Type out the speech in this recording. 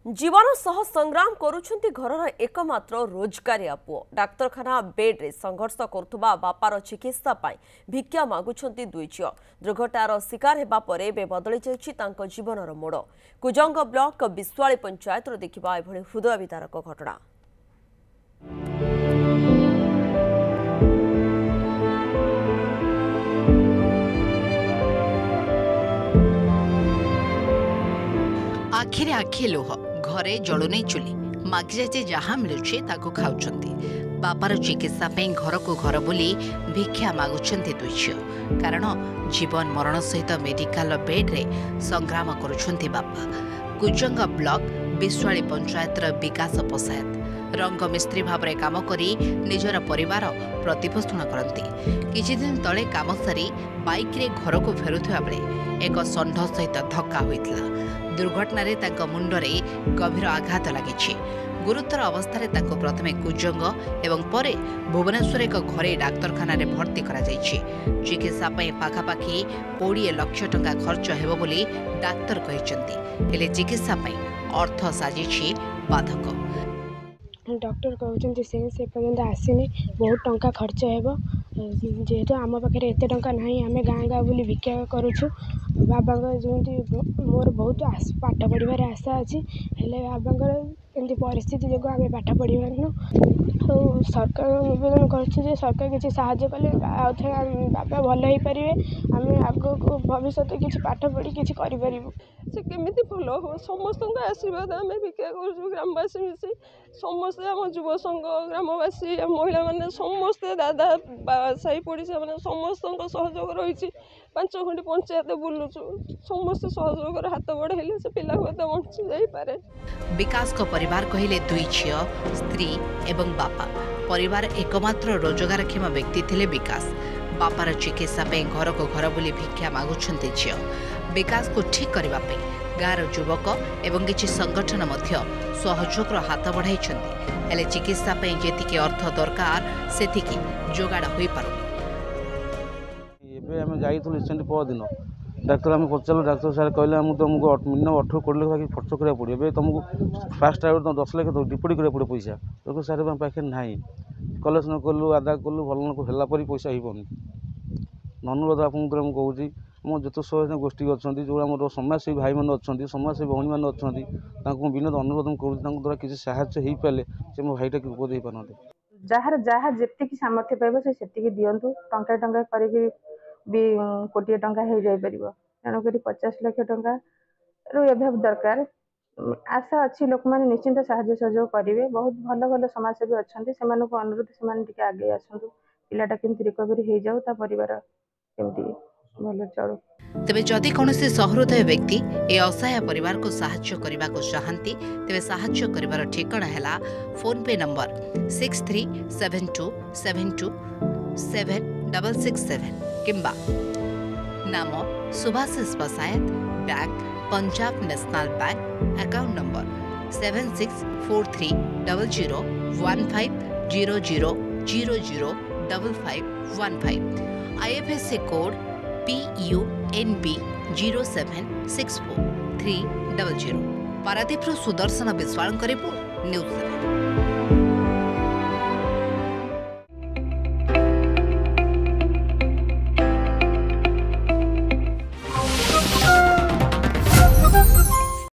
जीवन सह संग्राम करुछंती घरर एकमात्र रोजगारिया पुओ डाक्तरखाना बेड रे संघर्ष करुथुबा बापार चिकित्सा पाई भिक्षा मागुछंती दुई झियो दुर्घटनार शिकार हेबा परे बे बदली जायछि तांको जीवनर मोड़ कुजंग ब्लॉक बिस्वाली पंचायत रो देखिबा एभଳି हृदय विदारक घटना। आखिरे आखि लोह घरे जलुनी चुली मागिजा जे जहाँ मिलुछे ताको खाउछंती बापार चिकित्सा पे घर को घर बुली भिक्षा मागुछंती दुई झियो कारण जीवन मरण सहित मेडिकल बेड रे संग्राम करुछंती बापा। कुजंग ब्लॉक बिस्वाली पंचायत विकास पशायत रंग मिस्त्री भाव में काम करी निजर परिवार प्रतिपोषण करती। किछि दिन तले काम सारी बाइक रे घर को फेरुथिबा बेले एक षंढ सहित धक्का होइतला। दुर्घटना तांको मुंडरे गभीर आघात लगी। गुरुतर अवस्था प्रथमे कुजंग एवं परे भुवनेश्वर एक घरे डाक्तरखाना भर्ती करा जायछि। चिकित्सा पाखापाखि 20 लाख टंका खर्च हेबो बोली डाक्तर कहिसंती हेले चिकित्सा अर्थ साजिछि बाधक। डॉक्टर कहते से पर्यंत आसनी बहुत टंका खर्च हेबो जेहेतु आम पाखे एत टंका नहीं आम गाँ गाँ बुली भिक्षा करुछु। बाबा जमी मोर बहुत पाठ पढ़ार आशा अच्छी हेले बाबा एमती परिस्थिति जो आम पाठ पढ़ी पारनु तो सरकार निवेदन कर सरकार किसी साहाय्य कले आउ थे बाबा भल हो पारे आम आग को भविष्य किसी पाठ पढ़ी किसी करूँ से केमी भल हो समस्त आशीर्वाद आम भिक्षा कर ग्रामवासी मिसी समस्ते आम युव संघ ग्रामवासी महिला मैंने समस्ते दादा साई पड़िशा मैंने समस्त सहयोग रही 5 खंडी पंचायत बुलुचु समस्त सहयोग हाथ बढ़े से पिला बंची जापे। विकास को परिवार कहले दुई झियो स्त्री एवं बापा परिवार एकमात्र रोजगारक्षम व्यक्ति थिले विकास। बापार चिकित्सा घर को घर बुली भिक्षा मागुछंती झियो। विकास को ठीक करबा पे गाँर युवक एवं किछि संगठन मध्य सहयोग हाथ बढ़ाइछंती हेले चिकित्सा जेतिके अर्थ दरकार सेतिके जोगाड़ होई पारुनी। आम जाइलु परदिन डाक्तर आम पचारू डाक्तर सारे कहले तुमको मिनिमम 18-20 लाख खर्च करा पड़ो ए तुमको फास्ट टाइम 10 लाख डिपोजिट करा पड़ो पैसा तो सारे पाखे ना कलेक्शन कलु आदा कलु भल है पैसा हो अनुरोध आपको कहूँ आम जो सहयोग गोष्ठी अच्छा जो आम समाजसेवी भाई मैंने अच्छा समाजसेवी भौणी मैंने अच्छा विनोद अनुरोध करूँ द्वारा किसी साहय हो पारे से मो भाईटा की उपद हो पारते जार जहाँ जी सामर्थ्य पाइब से दिंतु टंका टंका कर कोटी टंका हो जापर तेणुक 50 लाख टंका एवं दरकार आशा अच्छी लोक मैंने निश्चिंत साहाय्य सहयोग करेंगे। बहुत भल भल समाजसेवी अच्छा से अनुरोध से आगे आसतु पिलाटा केमती रिकवरी हो जाऊ परिवार केमती भल चलू। तेबे जदि कौनसी सहृदय व्यक्ति ए असहाय परिवार को साहाय्य करने को चाहती तेबे साहाय्य करिवार ठिकाना हैला फोन पे नंबर 6372727667 किंबा नाम सुभाषिष पशायत bank Punjab national bank account number 7643001500005515 IFSC code PUNB 0764300 Paradip Sudarshan Biswal report news 7।